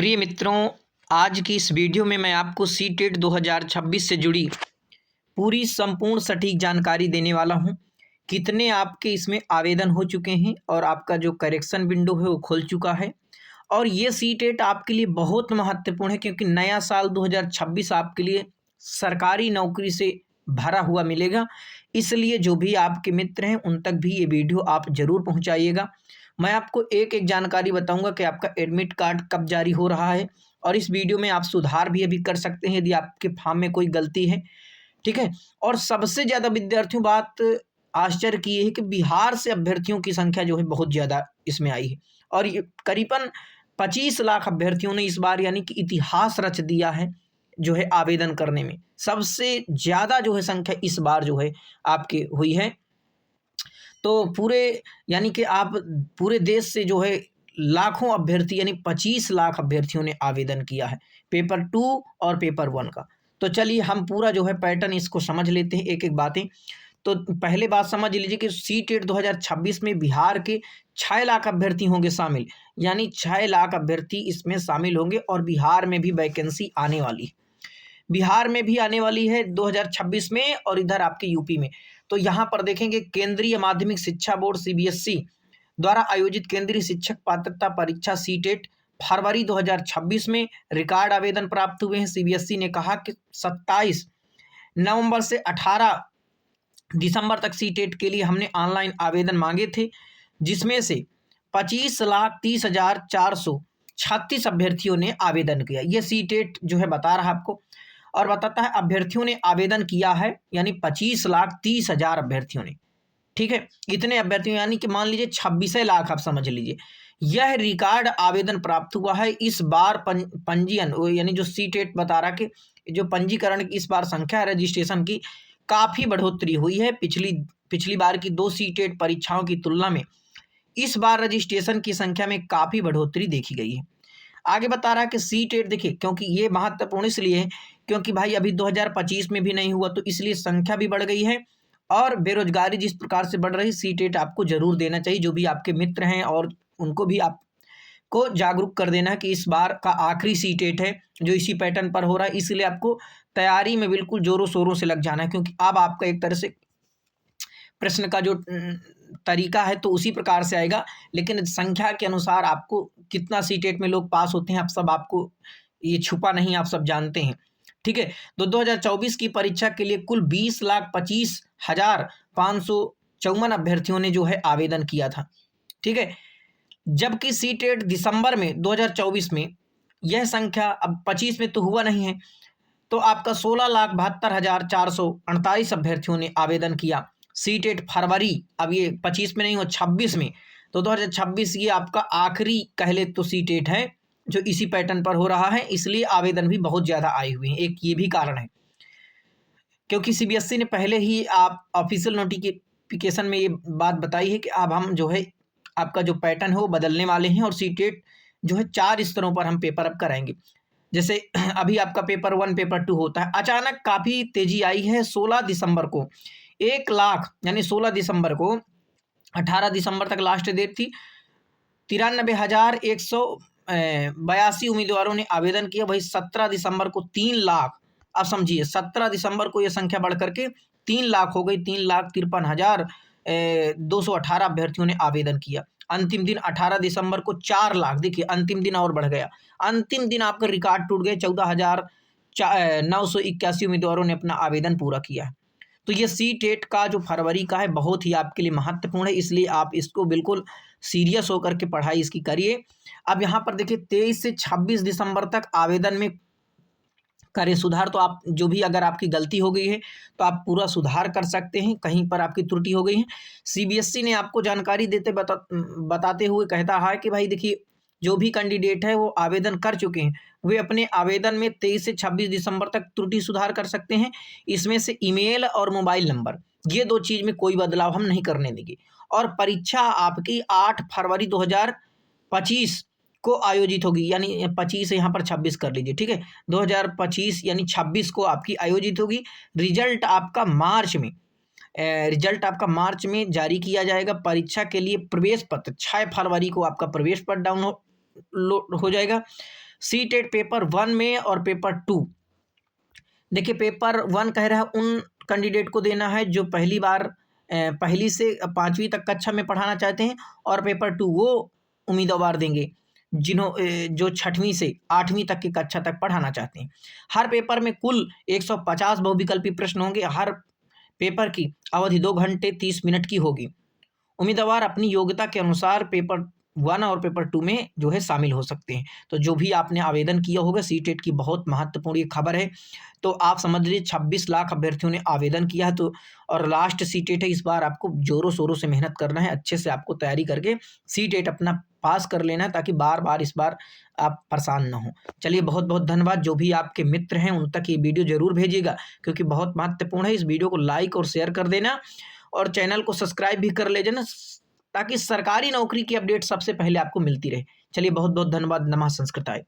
प्रिय मित्रों, आज की इस वीडियो में मैं आपको सीटेट 2026 से जुड़ी पूरी संपूर्ण सटीक जानकारी देने वाला हूं। कितने आपके इसमें आवेदन हो चुके हैं और आपका जो करेक्शन विंडो है वो खुल चुका है। और ये सीटेट आपके लिए बहुत महत्वपूर्ण है क्योंकि नया साल 2026 आपके लिए सरकारी नौकरी से भरा हुआ मिलेगा। इसलिए जो भी आपके मित्र हैं उन तक भी ये वीडियो आप ज़रूर पहुंचाइएगा। मैं आपको एक एक जानकारी बताऊंगा कि आपका एडमिट कार्ड कब जारी हो रहा है और इस वीडियो में आप सुधार भी अभी कर सकते हैं यदि आपके फॉर्म में कोई गलती है। ठीक है। और सबसे ज़्यादा विद्यार्थियों, बात आश्चर्य की है कि बिहार से अभ्यर्थियों की संख्या जो है बहुत ज़्यादा इसमें आई है और ये करीबन 25 लाख अभ्यर्थियों ने इस बार यानी कि इतिहास रच दिया है जो है आवेदन करने में। सबसे ज़्यादा जो है संख्या इस बार जो है आपकी हुई है। तो पूरे यानी कि आप पूरे देश से जो है लाखों अभ्यर्थी यानी 25 लाख अभ्यर्थियों ने आवेदन किया है पेपर 2 और पेपर 1 का। तो चलिए हम पूरा जो है पैटर्न इसको समझ लेते हैं, एक एक बातें। तो पहले बात समझ लीजिए कि सीटेट 2026 में बिहार के 6 लाख अभ्यर्थी होंगे शामिल, यानी 6 लाख अभ्यर्थी इसमें शामिल होंगे और बिहार में भी वैकेंसी आने वाली है। बिहार में भी आने वाली है 2026 में और इधर आपके यूपी में। तो यहाँ पर देखेंगे केंद्रीय माध्यमिक शिक्षा बोर्ड सीबीएसई द्वारा आयोजित केंद्रीय शिक्षक पात्रता परीक्षा सीटेट फरवरी 2026 में रिकॉर्ड आवेदन प्राप्त हुए हैं। सीबीएसई ने कहा कि 27 नवंबर से 18 दिसंबर तक सीटेट के लिए हमने ऑनलाइन आवेदन मांगे थे, जिसमें से 25,30,436 अभ्यर्थियों ने आवेदन किया। ये सीटेट जो है बता रहा है आपको और बताता है अभ्यर्थियों ने आवेदन किया है यानी 25,30,000 अभ्यर्थियों ने। ठीक है, इतने अभ्यर्थियों यानी कि मान लीजिए 26 लाख आप समझ लीजिए। यह रिकॉर्ड आवेदन प्राप्त हुआ है इस बार पंजीयन यानी जो सीटेट बता रहा कि जो पंजीकरण की इस बार संख्या है रजिस्ट्रेशन की काफ़ी बढ़ोतरी हुई है पिछली बार की 2 सीटेट परीक्षाओं की तुलना में। इस बार रजिस्ट्रेशन की संख्या में काफ़ी बढ़ोतरी देखी गई है। आगे बता रहा है कि सीटेट देखिए, क्योंकि ये महत्वपूर्ण इसलिए है क्योंकि भाई अभी 2025 में भी नहीं हुआ तो इसलिए संख्या भी बढ़ गई है और बेरोजगारी जिस प्रकार से बढ़ रही, सीटेट आपको जरूर देना चाहिए। जो भी आपके मित्र हैं और उनको भी आपको जागरूक कर देना है कि इस बार का आखिरी सीटेट है जो इसी पैटर्न पर हो रहा है, इसलिए आपको तैयारी में बिल्कुल जोरों शोरों से लग जाना है क्योंकि अब आपका एक तरह से प्रश्न का जो तरीका है तो उसी प्रकार से आएगा, लेकिन संख्या के अनुसार आपको कितना सीटेट में लोग पास होते हैं आप सब, आपको ये छुपा नहीं, आप सब जानते हैं। ठीक है। तो 2024 की परीक्षा के लिए कुल 20,25,554 अभ्यर्थियों ने जो है आवेदन किया था। ठीक है, जबकि सीटेट दिसंबर में 2024 में यह संख्या अब 25 में तो हुआ नहीं है, तो आपका 16,72,448 अभ्यर्थियों ने आवेदन किया। सीटेट फरवरी, अब ये 25 में नहीं हो 26 में, तो 2026 ये आपका आखिरी कह ले तो सीटेट है जो इसी पैटर्न पर हो रहा है, इसलिए आवेदन भी बहुत ज़्यादा आए हुए हैं। एक ये भी कारण है क्योंकि सीबीएसई ने पहले ही आप ऑफिशियल नोटिफिकेशन में ये बात बताई है कि अब हम जो है आपका जो पैटर्न है वो बदलने वाले हैं और सीटेट जो है 4 स्तरों पर हम पेपर अब कराएंगे। जैसे अभी आपका पेपर 1 पेपर 2 होता है, अचानक काफ़ी तेजी आई है 16 दिसंबर को 1 लाख यानी 16 दिसंबर को 18 दिसंबर तक लास्ट डेट थी, 93,182 उम्मीदवारों ने आवेदन किया। वही 17 दिसंबर को 3 लाख, अब समझिए 17 दिसंबर को यह संख्या बढ़ करके 3 लाख हो गई। 3,53,218 अभ्यर्थियों ने आवेदन किया। अंतिम दिन 18 दिसंबर को 4 लाख, देखिए अंतिम दिन और बढ़ गया, अंतिम दिन आपका रिकॉर्ड टूट गए, 14,981 उम्मीदवारों ने अपना आवेदन पूरा किया है। तो ये सीटेट का जो फरवरी का है बहुत ही आपके लिए महत्वपूर्ण है, इसलिए आप इसको बिल्कुल सीरियस होकर के पढ़ाई इसकी करिए। अब यहाँ पर देखिए 23 से 26 दिसंबर तक आवेदन में करें सुधार। तो आप जो भी अगर आपकी गलती हो गई है तो आप पूरा सुधार कर सकते हैं, कहीं पर आपकी त्रुटि हो गई है। सीबीएसई ने आपको जानकारी बताते हुए कहता है कि भाई देखिए जो भी कैंडिडेट है वो आवेदन कर चुके हैं वे अपने आवेदन में 23 से 26 दिसंबर तक त्रुटि सुधार कर सकते हैं। इसमें से ईमेल और मोबाइल नंबर, ये 2 चीज़ में कोई बदलाव हम नहीं करने देंगे। और परीक्षा आपकी 8 फरवरी 2025 को आयोजित होगी, यानी 25 यहाँ पर 26 कर लीजिए। ठीक है, 2025 यानी 26 को आपकी आयोजित होगी। रिजल्ट आपका मार्च में जारी किया जाएगा। परीक्षा के लिए प्रवेश पत्र 6 फरवरी को आपका प्रवेश पत्र डाउनलोड हो जाएगा। सी टेट पेपर 1 में और पेपर 2। देखिए पेपर 1 कह रहा है उन कैंडिडेट को देना है जो पहली बार पहली से 5वीं तक कक्षा में पढ़ाना चाहते हैं, और पेपर 2 वो उम्मीदवार देंगे जो 6वीं से 8वीं तक की कक्षा तक पढ़ाना चाहते हैं। हर पेपर में कुल 150 बहुविकल्पी प्रश्न होंगे। हर पेपर की अवधि 2 घंटे 30 मिनट की होगी। उम्मीदवार अपनी योग्यता के अनुसार पेपर 1 और पेपर 2 में जो है शामिल हो सकते हैं। तो जो भी आपने आवेदन किया होगा, सीटेट की बहुत महत्वपूर्ण ये खबर है। तो आप समझ लीजिए 26 लाख अभ्यर्थियों ने आवेदन किया है, तो और लास्ट सीटेट है। इस बार आपको जोरों शोरों से मेहनत करना है, अच्छे से आपको तैयारी करके सीटेट अपना पास कर लेना है, ताकि बार बार इस बार आप परेशान ना हो। चलिए बहुत बहुत धन्यवाद। जो भी आपके मित्र हैं उन तक ये वीडियो जरूर भेजिएगा, क्योंकि बहुत महत्वपूर्ण है। इस वीडियो को लाइक और शेयर कर देना, और चैनल को सब्सक्राइब भी कर लेना, ताकि सरकारी नौकरी की अपडेट सबसे पहले आपको मिलती रहे। चलिए बहुत बहुत धन्यवाद। नमः संस्कृताय।